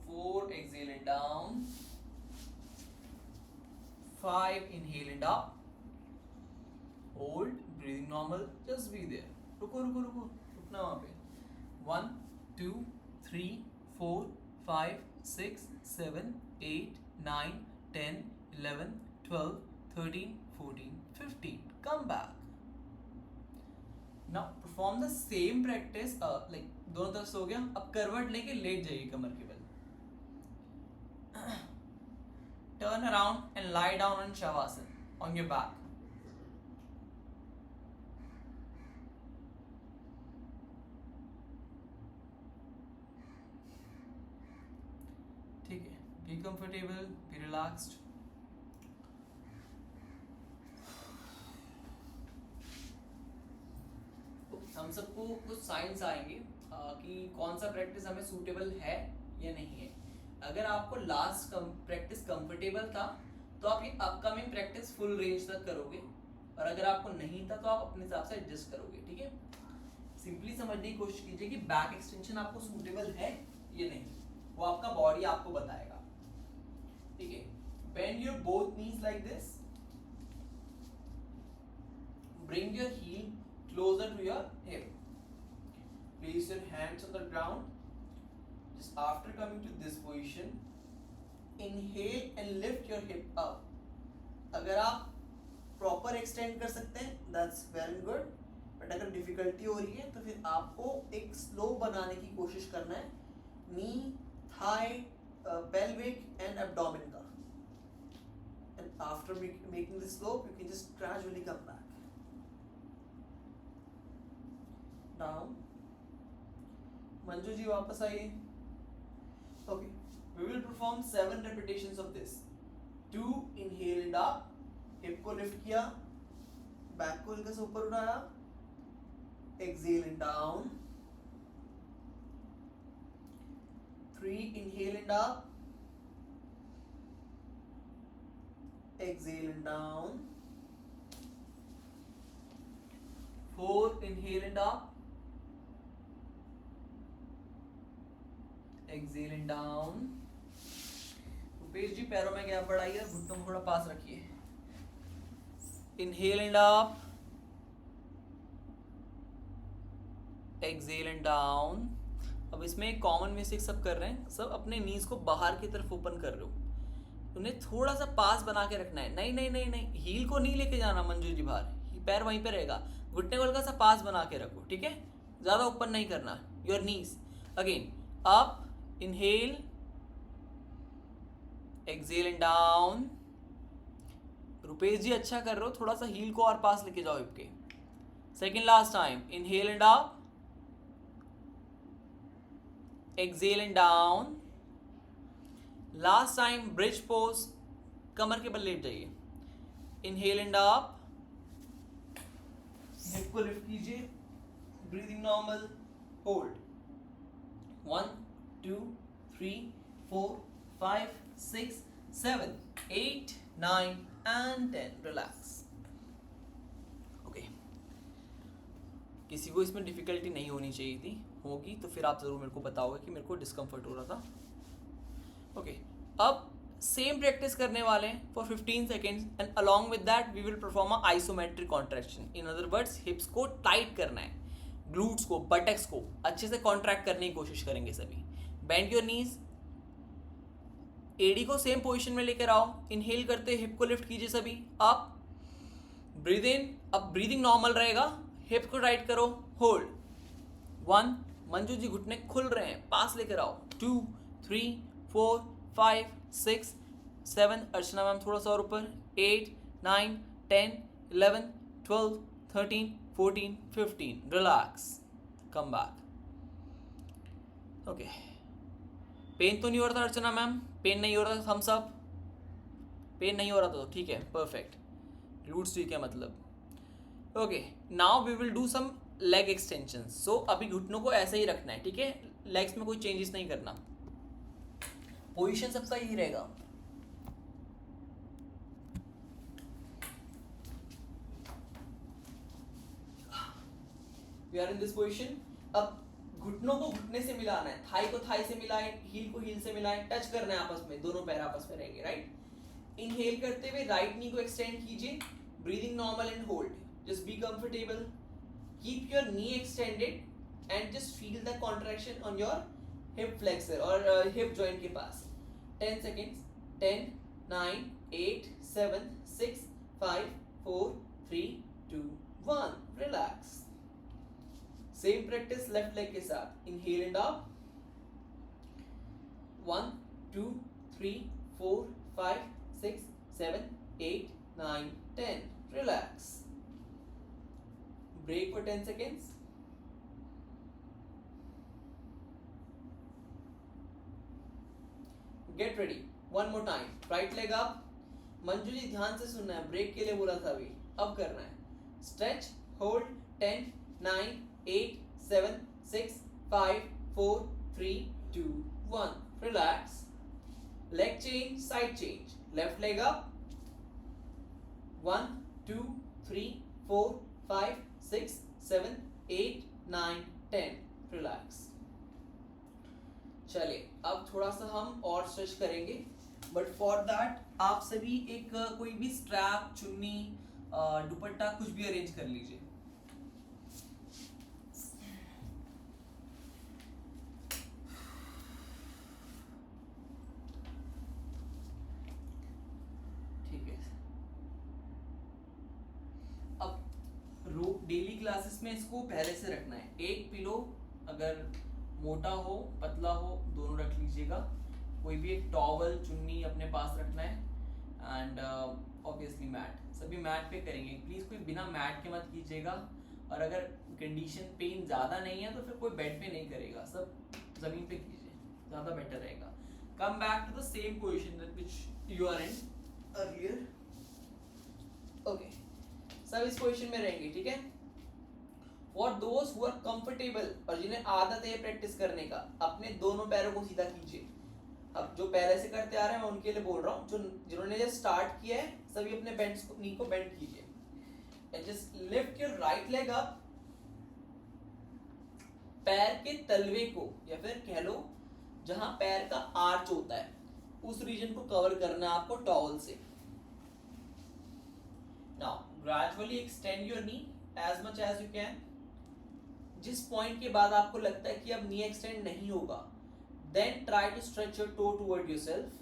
A: 4, exhale and down. 5, inhale and up. Hold, breathing normal, just be there. रुको रुको रुको, रुकना वहाँ पे. 1, 2, 3, 4, 5, 6, 7, 8, 9, 10, 11, 12, 13, 14, 15. Come back. Now perform the same practice. Like दोनों तरफ से हो गया. अब करवट लेके लेट जाइए कमर के बल. Turn around and lie down on Shavasana on your back. ठीक है. Be comfortable, be relaxed. हम सबको कुछ साइंस आएंगे कि कौन सा प्रैक्टिस हमें सूटेबल है या नहीं है. अगर आपको लास्ट प्रैक्टिस कंफर्टेबल था तो आप ये अपकमिंग प्रैक्टिस फुल रेंज तक करोगे, और अगर आपको नहीं था तो आप अपने हिसाब से एडजस्ट करोगे. ठीक है. सिंपली समझने की कोशिश कीजिए कि बैक एक्सटेंशन आपको सूटेबल है या नहीं, वो आपका बॉडी आपको बताएगा. ठीक है. Bend your both knees like this. Bring your heel closer to your hip. Place your hands on the ground. Just after coming to this position, inhale and lift your hip up. अगर आप proper extend कर सकते हैं, that's very good. बट अगर डिफिकल्टी हो रही है तो फिर आपको एक स्लो बनाने की कोशिश करना है नी, थाई, pelvic and abdomen का. And after making the slope, you can just gradually come back. Now, Manju ji वापस आइए. Okay, we will perform 7 repetitions of this. 2 inhaled up, hip को lift किया, back को हल्का सा ऊपर उठाया, exhale and down. 3 inhale and up, exhale and down. 4 inhale and up, exhale and down. Rupesh जी पैरों में गैप बढ़ाइए, घुटनों को थोड़ा पास रखिए. Inhale and up, exhale and down. अब इसमें एक कॉमन मिस्टेक सब कर रहे हैं, सब अपने नीज को बाहर की तरफ ओपन कर रहे हो. उन्हें थोड़ा सा पास बना के रखना है. नहीं नहीं नहीं नहीं, हील को नहीं लेके जाना मंजू जी बाहर, पैर वहीं पे रहेगा. घुटने को हल्का सा पास बना के रखो, ठीक है. ज्यादा ओपन नहीं करना your knees. Again up, inhale, exhale and down. Rupesh ji अच्छा कर रहे हो, थोड़ा सा हील को और पास लेके जाओ हिप के. Second last time, inhale and up, exhale and down. Last time bridge pose, कमर के बल लेट जाइए. इनहेल एंड अप, हिप को लिफ्ट कीजिए, breathing normal, hold. 1 2 3 4 5 6 7 8 9 and 10. Relax. Okay, किसी को इसमें डिफिकल्टी नहीं होनी चाहिए थी. होगी तो फिर आप जरूर मेरे को बताओगे कि मेरे को डिस्कम्फर्ट हो रहा था. ओके, अब सेम प्रैक्टिस करने वाले हैं for 15 seconds and along with that we will perform a isometric contraction. In other words hips को टाइट करना है, ग्लूट्स को, बटक्स को अच्छे से कॉन्ट्रैक्ट करने की कोशिश करेंगे सभी. बेंड योर नीज, एडी को सेम पोजीशन में लेकर आओ. इनहेल करते हिप को लिफ्ट कीजिए सभी. Up, breathe in. अब ब्रीदिंग नॉर्मल रहेगा, हिप को टाइट करो, होल्ड. 1, मंजू जी घुटने खुल रहे हैं, पास लेकर आओ. 2 3 4 5 6 7, अर्चना मैम थोड़ा सा और ऊपर, 8 9 10 11 12 13 14 15. Relax, come back. Okay, pain तो नहीं हो रहा था अर्चना मैम? पेन नहीं हो रहा था? Thums up. पेन नहीं हो रहा था तो ठीक है, परफेक्ट. ग्लूट्स ठीक है मतलब. Okay, now we will do some leg extension. So अभी घुटनों को ऐसे ही रखना है, ठीक है. लेग्स में कोई चेंजेस नहीं करना, पोजीशन सबका यही रहेगा. We are in this position. अब घुटनों को घुटने से मिलाना है, थाई को थाई से मिलाएं, हील को हील से मिलाएं, टच करना है आपस में, दोनों पैर आपस में रहेंगे, राइट. इनहेल करते हुए राइट नी को एक्सटेंड कीजिए, breathing normal and hold. Just be comfortable, keep your knee extended and just feel the contraction on your hip flexor और हिप जॉइंट के पास. 10 seconds. 10 9 8 7 6 5 4 3 2 1. Relax. Same practice left leg के साथ. Inhale and up, 1 2 3 4 5 6 7 8 9 10. Relax. Break for 10 seconds. Get ready. One more time. Right leg up. Manju ji ध्यान से सुनना है, ब्रेक के लिए बोला था अभी, अब करना है. Stretch, hold. 10 9 8 7 6 5 4 3 2 1. Relax. Leg change, side change. Left leg up, 1 2 3 4 5 6 7 8 9 10. Relax. चलिए अब थोड़ा सा हम और स्ट्रेच करेंगे, बट फॉर दैट आप सभी एक कोई भी स्ट्रैप, चुन्नी, दुपट्टा कुछ भी अरेंज कर लीजिए. ठीक है. अब डेली क्लासेस में इसको पहले से रखना है। एक पिलो अगर मोटा हो पतला हो दोनों रख लीजिएगा, कोई भी एक टॉवल चुन्नी अपने पास रखना है, एंड ऑब्वियसली मैट, सभी मैट पे करेंगे। प्लीज़ कोई बिना मैट के मत कीजिएगा, और अगर कंडीशन पेन ज़्यादा नहीं है तो फिर कोई बेड पे नहीं करेगा, सब ज़मीन पे कीजिए, ज़्यादा बेटर रहेगा। Come back to the same position which you are in earlier. Okay, सब इस पोजिशन में रहेंगे, ठीक है। For those who are comfortable, और जिन्हें आदत है प्रैक्टिस करने का, अपने दोनों पैरों को सीधा कीजिए। अब जो पहले से करते आ रहे हैं मैं उनके लिए बोल रहा हूँ, जो जिन्होंने जस्ट स्टार्ट किया है सभी अपने बेंड्स को, नी को बेंड कीजिए, and just lift your right leg up. पैर के तलवे को, या फिर कह लो जहां पैर का आर्च होता है, उस रीजन को कवर करना है आपको टॉवल से। Now gradually extend your knee as much as you can. जिस पॉइंट के बाद आपको लगता है कि अब नी एक्सटेंड नहीं होगा, then try to stretch your toe toward yourself,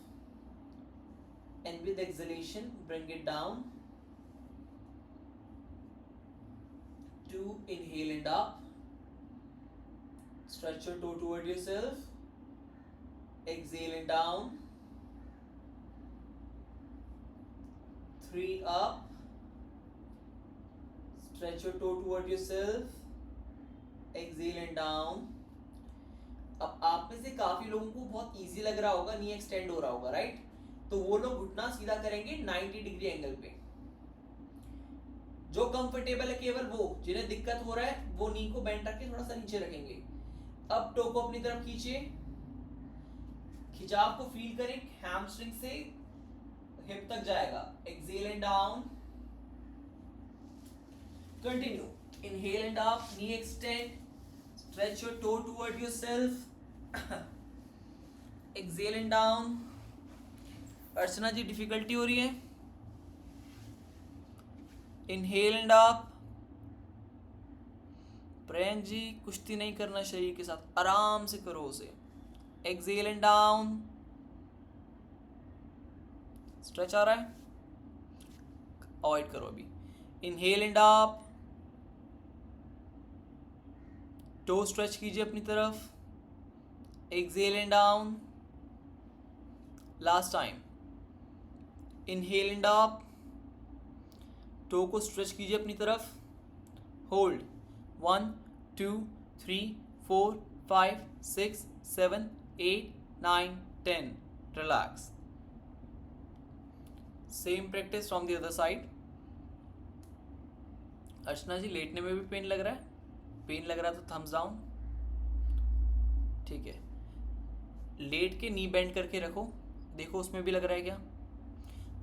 A: and with exhalation bring it down to inhale and up. Stretch your toe toward yourself, exhale and down, 3 up, stretch your toe toward yourself, exhale and down. अब आप में से काफी लोगों को बहुत इजी लग रहा होगा, नी एक्सटेंड हो रहा होगा, राइट? तो वो लोग घुटना सीधा करेंगे 90 डिग्री एंगल पे। जो कंफर्टेबल है केवल वो, जिन्हें दिक्कत हो रहा है वो नी को बेंड रख के थोड़ा सा नीचे रखेंगे। अब टो को अपनी तरफ खींचिए, खिंचाव को फील करें, हैमस्ट्रिंग से हिप तक जाएगा। Exhale and down, continue, inhale and up, knee extend, stretch your toe toward yourself, exhale and down. Archana ji difficulty हो रही है, inhale and up. Prem ji कुश्ती नहीं करना शरीर के साथ, आराम से करो उसे। exhale and down, स्ट्रेच आ रहा है, अवॉइड करो अभी। inhale and up, toe stretch कीजिए अपनी तरफ, exhale and down, last time, inhale and up, toe को स्ट्रेच कीजिए अपनी तरफ, hold, 1 2 3 4 5 6 7 8 9 10, relax. Same practice from the other side. Archana ji लेटने में भी पेन लग रहा है? पेन लग रहा है तो थम्स डाउन, ठीक है। लेट के नी बेंड करके रखो, देखो उसमें भी लग रहा है क्या।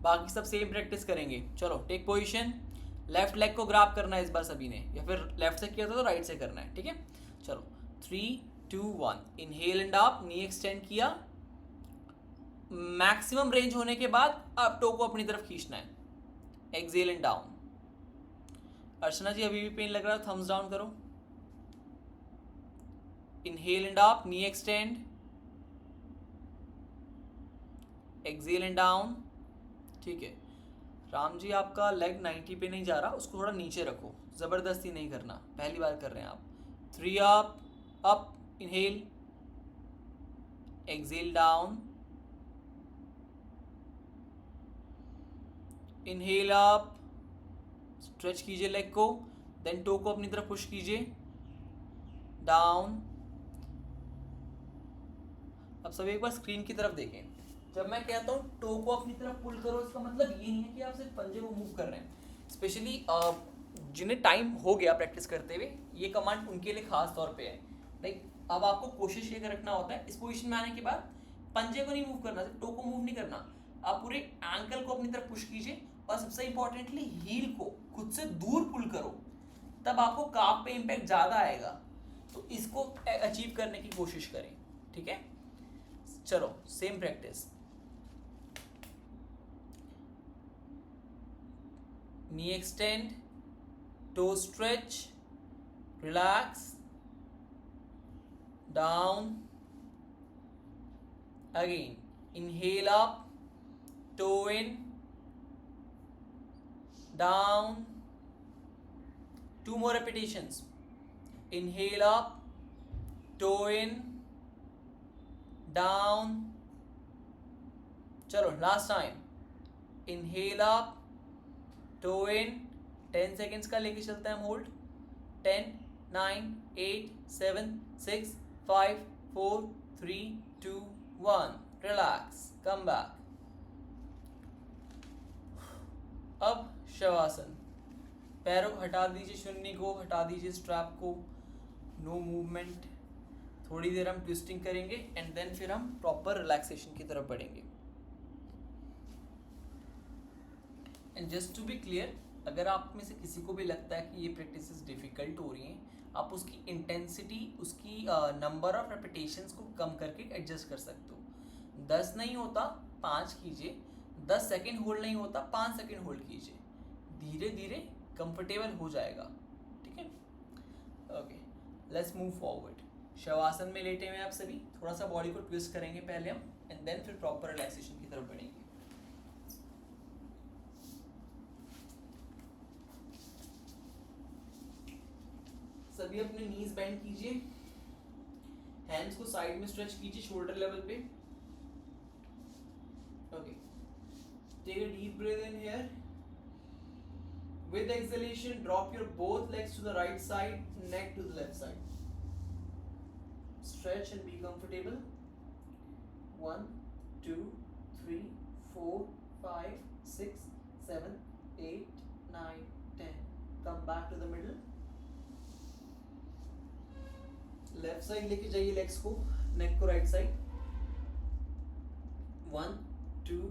A: बाकी सब सेम प्रैक्टिस करेंगे। चलो टेक पोजीशन, लेफ्ट लेग को ग्रैब करना है इस बार सभी ने, या फिर लेफ्ट से किया था तो राइट से करना है, ठीक है। चलो 3 2 1, inhale and up, knee extend किया, मैक्सिमम रेंज होने के बाद अब टो को अपनी तरफ खींचना है, एक्सहेल एंड डाउन। अर्चना जी अभी भी पेन लग रहा है, थम्स डाउन करो। Inhale and up, knee extend, exhale and down, ठीक है। राम जी आपका लेग 90 पे नहीं जा रहा, उसको थोड़ा नीचे रखो, ज़बरदस्ती नहीं करना, पहली बार कर रहे हैं आप। 3 up, up, inhale, exhale down, inhale up, stretch कीजिए लेग को, देन टो को अपनी तरफ पुश कीजिए, डाउन। अब सब एक बार स्क्रीन की तरफ देखें। जब मैं कहता हूँ टो को अपनी तरफ पुल करो, इसका मतलब ये नहीं है कि आप सिर्फ पंजे को मूव कर रहे हैं। स्पेशली जिन्हें टाइम हो गया प्रैक्टिस करते हुए, ये कमांड उनके लिए खास तौर पे है। लाइक अब आपको कोशिश ये रखना होता है इस पोजीशन में आने के बाद पंजे को नहीं मूव करना, सिर्फ टो को मूव नहीं करना, आप पूरे एंकल को अपनी तरफ पुश कीजिए, और सबसे इंपॉर्टेंटली हील को खुद से दूर पुल करो, तब आपको काफ पे इम्पैक्ट ज़्यादा आएगा। तो इसको अचीव करने की कोशिश करें, ठीक है। चलो same practice, knee extend, toe stretch, relax, down, again inhale up, toe in, down, 2 more repetitions. Inhale up, toe in, down. चलो last time. Inhale up, toe in, 10 seconds का लेके चलते हैं हम होल्ड. 10, 9, 8, 7, 6, 5, 4, 3, 2, 1. Relax. Come back. अब शवासन. पैरों हटा दीजिए, शून्य को हटा दीजिए, स्ट्रैप को. No movement. थोड़ी देर हम ट्विस्टिंग करेंगे एंड देन फिर हम प्रॉपर रिलैक्सेशन की तरफ बढ़ेंगे. And just to be clear, अगर आप में से किसी को भी लगता है कि ये प्रैक्टिसेस डिफ़िकल्ट हो रही हैं, आप उसकी इंटेंसिटी, उसकी नंबर ऑफ रेपिटेशंस को कम करके एडजस्ट कर सकते हो. 10 नहीं होता 5 कीजिए, 10 सेकेंड होल्ड नहीं होता 5 सेकेंड होल्ड कीजिए. धीरे धीरे कंफर्टेबल हो जाएगा. ठीक है. Okay, let's move forward. Shavasana में लेटे हुए आप सभी, थोड़ा सा बॉडी को ट्विस्ट करेंगे पहले हम एंड देन फिर प्रॉपर रिलैक्सेशन की तरफ बढ़ेंगे. सभी अपने नीज बेंड कीजिए, हैंड्स को साइड में स्ट्रेच कीजिए शोल्डर लेवल पे. Okay, take a deep breath in here. With exhalation, drop your both legs to the right side, neck to the left side. Stretch and be comfortable. 1, 2, 3, 4, 5, 6, 7, 8, 9, 10. Come back to the middle. Left side लेके जाइए legs को, neck को right side. 1, 2,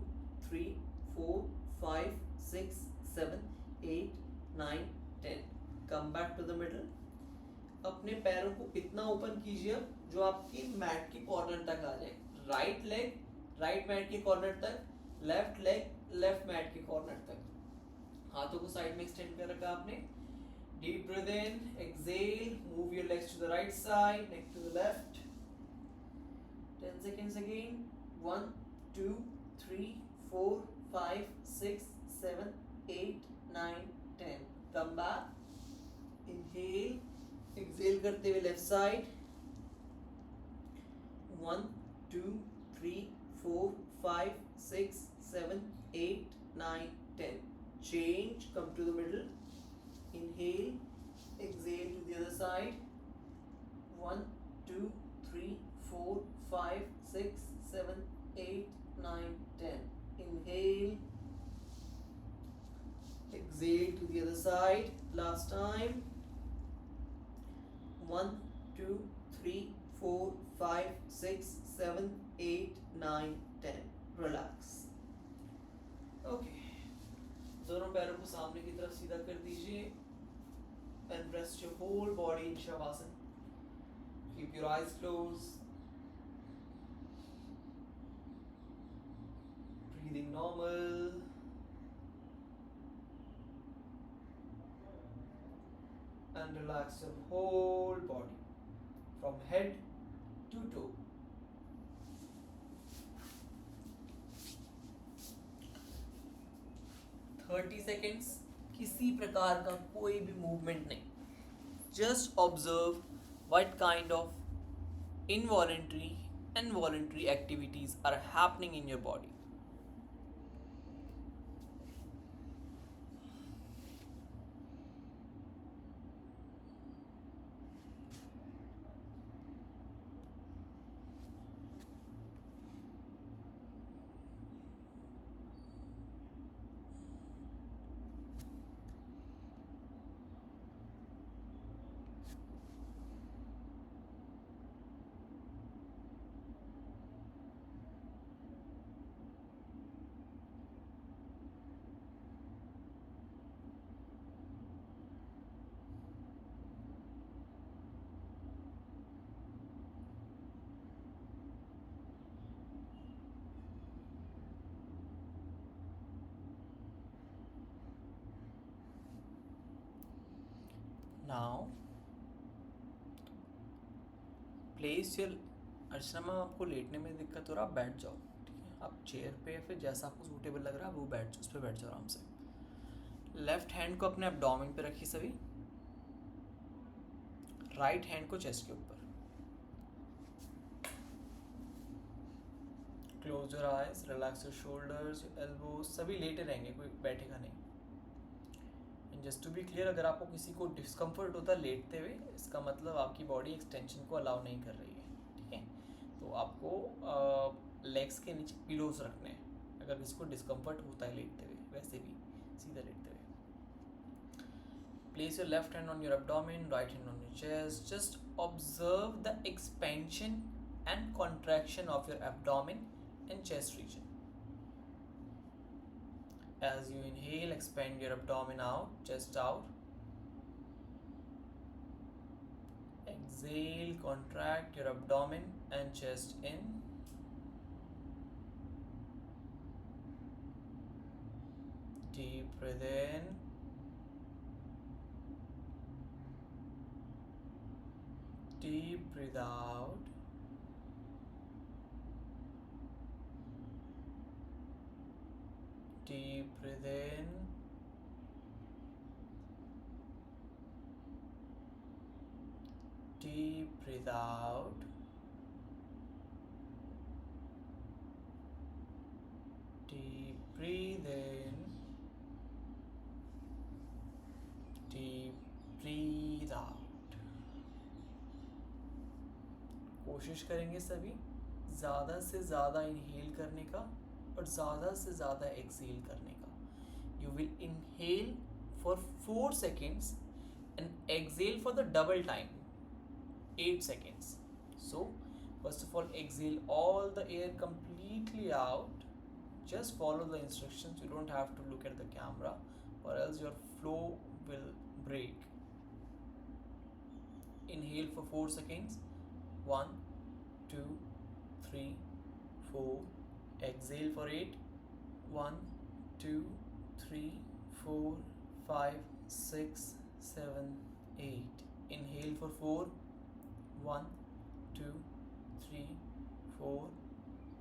A: 3, 4, 5, 6, 7, 8, 9, 10. Come back to the middle. अपने पैरों को इतना ओपन कीजिए जो आपकी मैट के कॉर्नर तक आ जाए. राइट लेग राइट मैट के कॉर्नर तक, लेफ्ट लेग लेफ्ट मैट के कॉर्नर तक. हाथों को साइड में एक्सटेंड कर रखा आपने. Deep breath in, exhale, move your legs to the right side, neck to the left. 10 seconds again. 1, 2, 3, 4, 5, 6, 7, 8, 9, 10. Come back. Inhale. Exhale करते हुए left side. 1, 2, 3, 4, 5, 6, 7, 8, 9, 10. Change. Come to the middle. Inhale. Exhale to the other side. 1, 2, 3, 4, 5, 6, 7, 8, 9, 10. Inhale. Exhale to the other side. Last time. 1, 2, 3, 4, 5, 6, 7, 8, 9, 10. Relax. Okay. दोनों पैरों को सामने की तरफ सीधा कर दीजिए. And rest your whole body in Shavasana. Keep your eyes closed. Breathing normal. And relax your whole body from head to toe. Thirty seconds किसी प्रकार का कोई भी मूवमेंट नहीं. Just observe what kind of involuntary and voluntary activities are happening in your body. Now place your. Archana ma'am, आपको लेटने में दिक्कत हो रहा, आप बैठ जाओ. ठीक है, आप चेयर पे या फिर जैसा आपको सूटेबल लग रहा है वो बैठ जाओ, उस पर बैठ जाओ आराम से. लेफ्ट हैंड को अपने एब्डोमेन पे रखिए सभी. राइट हैंड को चेस्ट के ऊपर, close your eyes, relax your shoulders, elbows, सभी लेटे रहेंगे, कोई बैठेगा नहीं। And just to be clear, अगर आपको किसी को डिस्कम्फर्ट होता है लेटते हुए, इसका मतलब आपकी बॉडी एक्सटेंशन को अलाउ नहीं कर रही है, ठीक है। तो आपको लेग्स के नीचे पिलोज रखने हैं अगर किसी को डिस्कम्फर्ट होता है लेटते हुए, वैसे भी सीधा लेटते हुए। Place your left hand on your abdomen, right hand on your chest. Just observe the expansion and contraction of your abdomen and chest region. As you inhale, expand your abdomen out, chest out. Exhale, contract your abdomen and chest in. Deep breath in. Deep breathe out. Deep breath in. Deep breathe out. Deep breathe in. Deep breathe out. कोशिश करेंगे सभी ज़्यादा से ज़्यादा इनहेल करने का और ज़्यादा से ज़्यादा एक्सहेल करने का। You will inhale for 4 seconds and exhale for the double time, 8 seconds. So first of all, exhale all the air completely out. Just follow the instructions. You don't have to look at the camera or else your flow will break. Inhale for 4 seconds. 1, 2, 3, 4. Exhale for 8. 1, 2, 3, 4, 5, 6, 7, 8. Inhale for 4. 1, 2, 3, 4.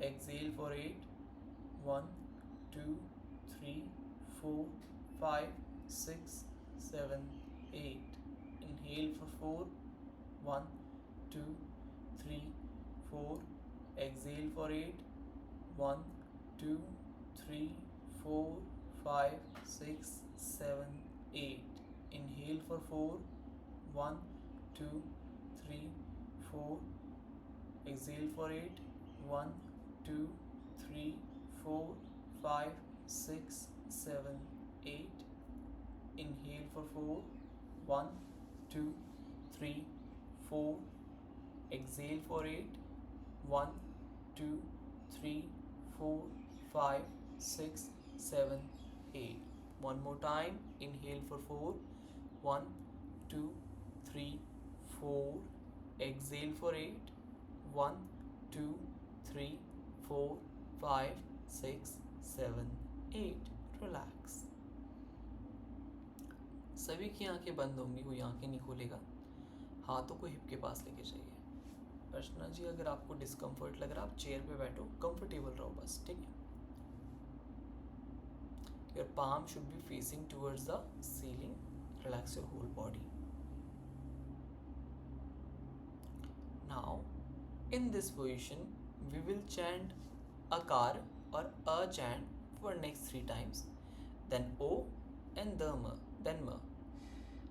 A: Exhale for 8. 1, 2, 3, 4, 5, 6, 7, 8. Inhale for 4. 1, 2, 3, 4. Exhale for 8. 1, 2, 3, 4, 5, 6, 7, 8. Inhale for 4. 1, 2, 3, 4. Exhale for 8. 1, 2, 3, 4, 5, 6, 7, 8. Inhale for 4. 1, 2, 3, 4. Exhale for 8. 1, 2, 3, 4, 5, 6, 7, 8. One more time. Inhale for 4. 1, 2, 3, 4. Exhale for 8. 1, 2, 3, 4, 5, 6, 7, 8. Relax. सभी की आंखें बंद होंगी, कोई आंखें नहीं खोलेगा। हाथों को हिप के पास लेके जाइए। अर्चना जी, अगर आपको डिस्कम्फर्ट लग रहा है आप चेयर पे बैठो, कंफर्टेबल रहो बस, ठीक है। Your palm should be facing towards the ceiling. Relax your whole body. Now, in this position, we will chant akar or a chant for next 3 times, then O and then ma.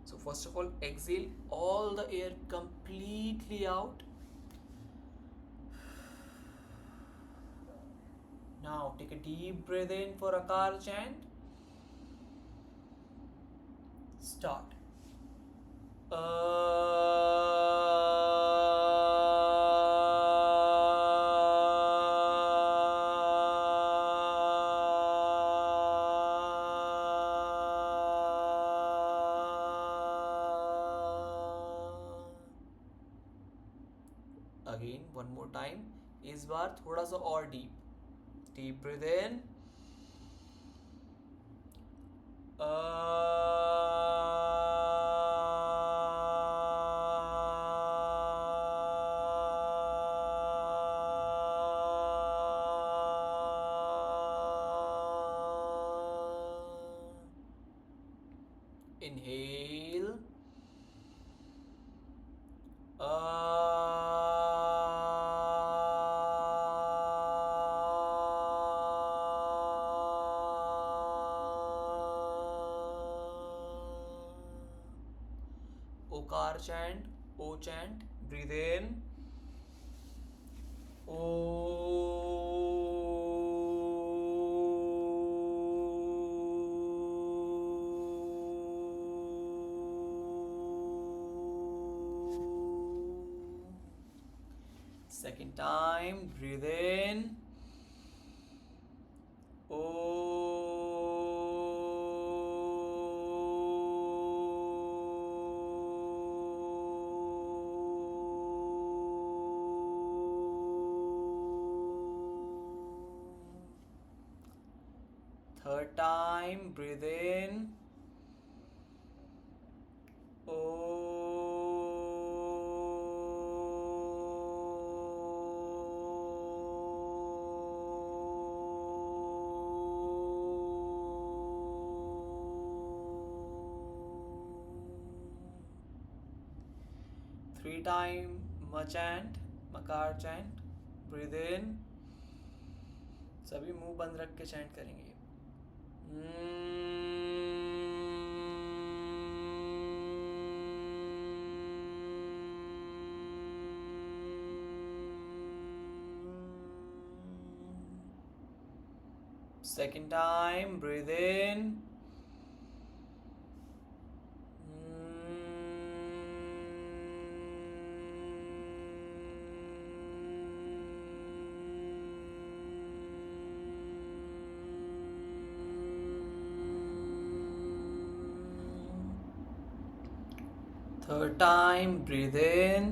A: So first of all, exhale all the air completely out. Now take a deep breath in for akar chant. Start. Again, one more time. इस बार थोड़ा सा और deep breath in. Inhale. कार चैंट, ओ chant, breathe in, second time, breathe in, third time, breathe in, three time, ma chant, makar chant, breathe in, सभी मुंह बंद रख के चैंट करेंगे। Second time, breathe in, third time, breathe in,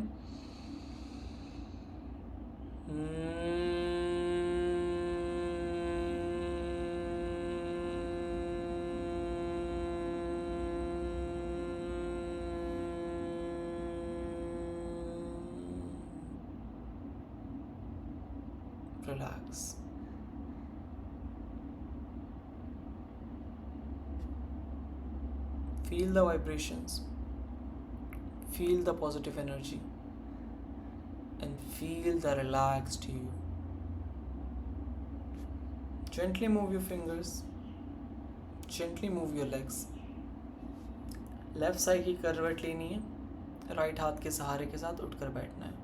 A: relax. Feel the vibrations, feel the positive energy, and feel the relaxed you. Gently move your fingers, gently move your legs. Left side की करवट लेनी है, राइट हाथ के सहारे के साथ उठकर बैठना है।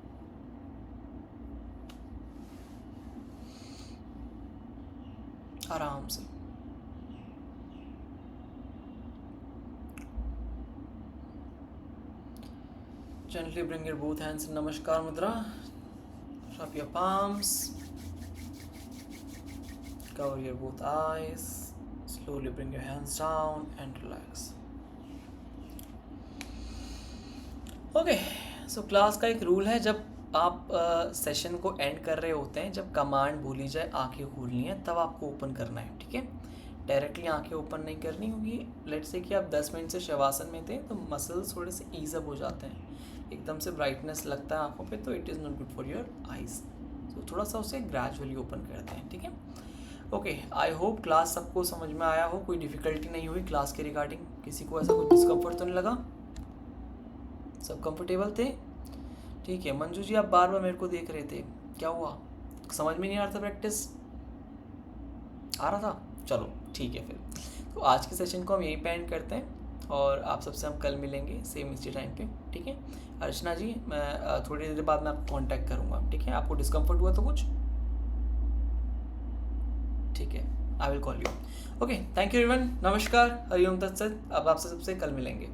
A: आराम से। Gently bring your both hands in Namaskar Mudra. Rub your palms. Cover your both eyes. Slowly bring your hands down and relax. Okay, so class का एक रूल है, जब आप सेशन को एंड कर रहे होते हैं, जब कमांड बोली जाए आंखें खोलनी है, तब आपको ओपन करना है, ठीक है। डायरेक्टली आंखें ओपन नहीं करनी, क्योंकि लेट्स से कि आप 10 मिनट से शवासन में थे तो मसल्स थोड़े से ईज अप हो जाते हैं, एकदम से ब्राइटनेस लगता है आंखों पे, तो it is not good for your eyes. तो थोड़ा सा उसे ग्रेजुअली ओपन करते हैं, ठीक है। ओके, आई होप क्लास सबको समझ में आया हो, कोई डिफ़िकल्टी नहीं हुई क्लास के रिगार्डिंग, किसी को ऐसा कोई डिस्कम्फर्ट तो नहीं लगा, सब कंफर्टेबल थे, ठीक है। मंजू जी आप बार बार मेरे को देख रहे थे, क्या हुआ, समझ में नहीं आ रहा था, प्रैक्टिस आ रहा था, चलो ठीक है फिर। तो आज के सेशन को हम यहीं पे एंड करते हैं और आप सबसे हम कल मिलेंगे सेम इसी टाइम पे, ठीक है। अर्चना जी मैं थोड़ी देर बाद में आपको कांटेक्ट करूँगा, ठीक है। आपको डिस्कम्फर्ट हुआ तो कुछ, ठीक है, I will call you. Okay, thank you everyone, नमस्कार, हरिओम तत्सत। अब आपसे सबसे कल मिलेंगे।